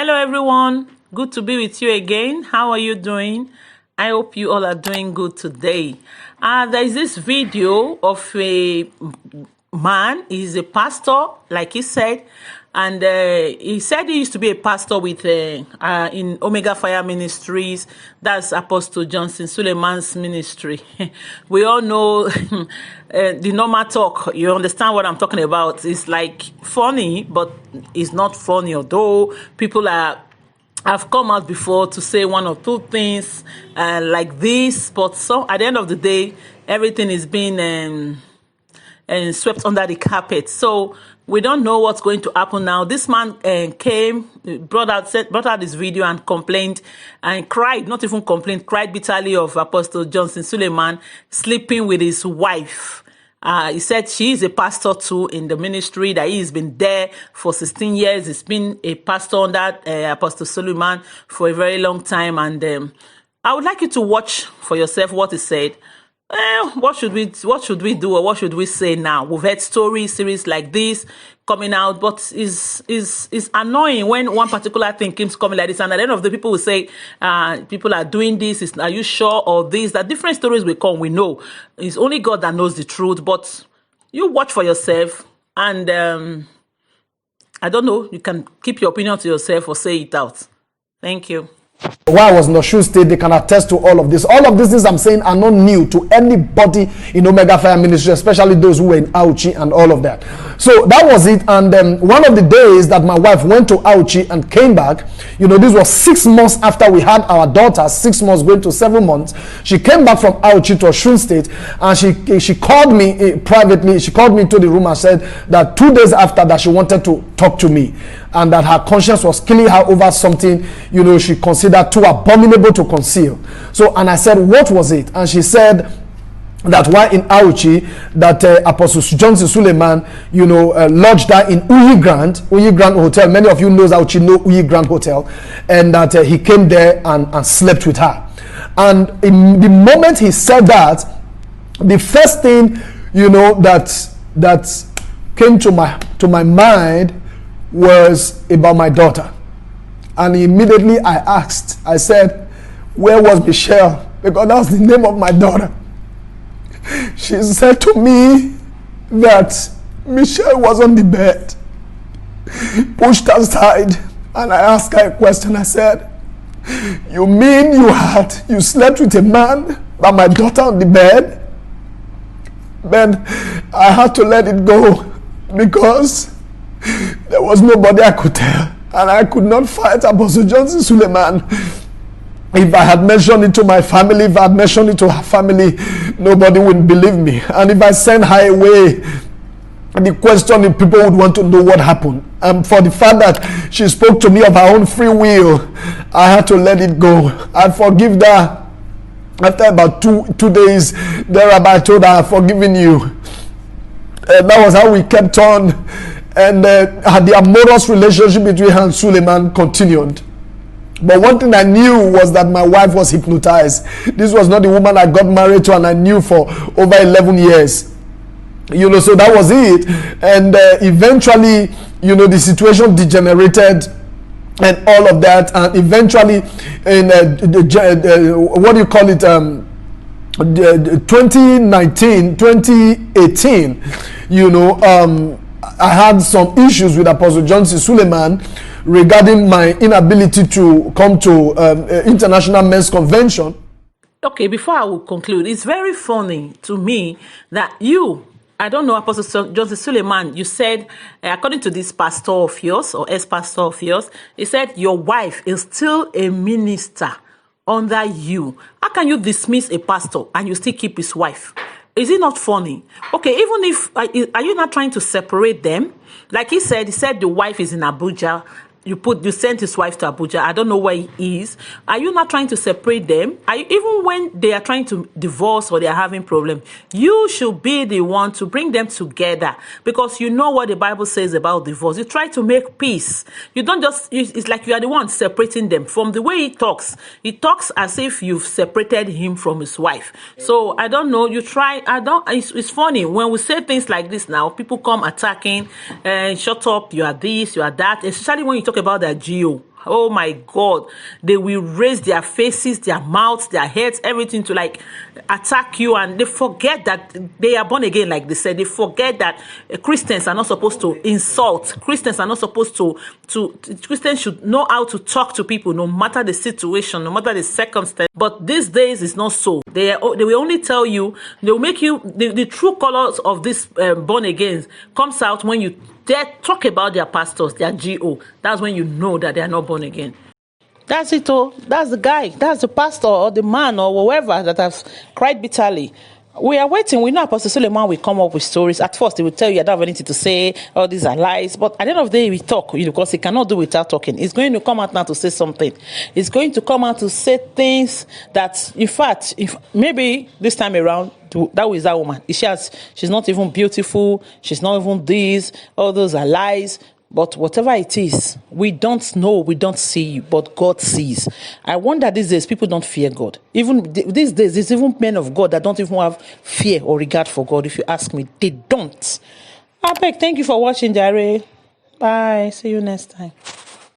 Hello everyone, good to be with you again. How are you doing? I hope you all are doing good today. There is this video of a man. He's a pastor, like he said, and he said he used to be a pastor with in Omega Fire Ministries. That's Apostle Johnson Suleiman's ministry. We all know the normal talk. You understand what I'm talking about? It's like funny, but it's not funny. Although people have come out before to say one or two things like this, but so at the end of the day, everything is being and swept under the carpet. So we don't know what's going to happen now. This man brought out this video and complained and cried, not even complained, cried bitterly of Apostle Johnson Suleiman sleeping with his wife. He said she is a pastor too in the ministry, that he's been there for 16 years. He's been a pastor under Apostle Suleiman for a very long time. And I would like you to watch for yourself what he said. What should we do, or what should we say now? We've heard series like this coming out, but it's annoying when one particular thing keeps coming like this, and at the end of the people will say, people are doing this, are you sure? Or this, that different stories will come, we know. It's only God that knows the truth, but you watch for yourself, and I don't know, you can keep your opinion to yourself or say it out. Thank you. While I was in Osun State, they can attest to all of this. All of these things I'm saying are not new to anybody in Omega Fire Ministry, especially those who were in Auchi and all of that. So that was it. And one of the days that my wife went to Auchi and came back, this was 6 months after we had our daughter, 6 months going to 7 months. She came back from Auchi to Osun State, and she called me privately. She called me into the room and said that 2 days after that she wanted to talk to me, and that her conscience was killing her over something, she considered too abominable to conceal. So, and I said, what was it? And she said that while in Auchi, that Apostle Johnson Suleiman, lodged her in Uyi Grand Hotel. Many of you know Uyi Grand Hotel, and that he came there and slept with her. And in the moment he said that, the first thing, that came to my mind was about my daughter. And immediately I said, where was Michelle? Because that's the name of my daughter. She said to me that Michelle was on the bed, pushed aside, and I asked her a question. I said, you mean you slept with a man, but my daughter on the bed? Then I had to let it go because there was nobody I could tell. And I could not fight Apostle Johnson Suleiman. If I had mentioned it to my family, if I had mentioned it to her family, nobody would believe me. And if I sent her away, the question is people would want to know what happened. And for the fact that she spoke to me of her own free will, I had to let it go. I forgive her. After about two days, thereabout, I told her, I've forgiven you. And that was how we kept on. And the amorous relationship between her and Suleiman continued. But one thing I knew was that my wife was hypnotized. This was not the woman I got married to, and I knew for over 11 years. So that was it. And eventually, the situation degenerated and all of that. And eventually, in 2018, I had some issues with Apostle Johnson Suleiman regarding my inability to come to International Men's Convention. Okay, before I will conclude, it's very funny to me that I don't know, Apostle Johnson Suleiman, you said, according to this pastor of yours, or ex-pastor of yours, he said your wife is still a minister under you. How can you dismiss a pastor and you still keep his wife? Is it not funny? Okay, even if, are you not trying to separate them? Like he said the wife is in Abuja. You sent his wife to Abuja. I don't know where he is. Are you not trying to separate them? Even when they are trying to divorce or they are having problems, you should be the one to bring them together, because you know what the Bible says about divorce. You try to make peace. You don't just, it's like you are the one separating them. From the way he talks as if you've separated him from his wife. So I don't know, it's funny when we say things like this now, people come attacking, shut up, you are this, you are that, especially when you talk about that GO. oh my God, they will raise their faces, their mouths, their heads, everything to like attack you, and they forget that they are born again. Like they said, they forget that Christians are not supposed to insult. Christians are not supposed to Christians should know how to talk to people, no matter the situation, no matter the circumstance. But these days it's not so. They will only tell you, they will make you, the true colors of this born again comes out when you dare talk about their pastors, their GO. That's when you know that they are not born again. That's it, oh. That's the guy. That's the pastor or the man or whoever that has cried bitterly. We are waiting. We know Apostle Suleiman will come up with stories. At first, he will tell you, I don't have anything to say. All these are lies. But at the end of the day, we talk, because he cannot do without talking. He's going to come out now to say something. He's going to come out to say things that, in fact, if maybe this time around, that was that woman. She's not even beautiful. She's not even this. All those are lies. But whatever it is, we don't know, we don't see, but God sees. I wonder these days, people don't fear God. Even these days, there's even men of God that don't even have fear or regard for God. If you ask me, they don't. I beg, thank you for watching, Jare. Bye. See you next time.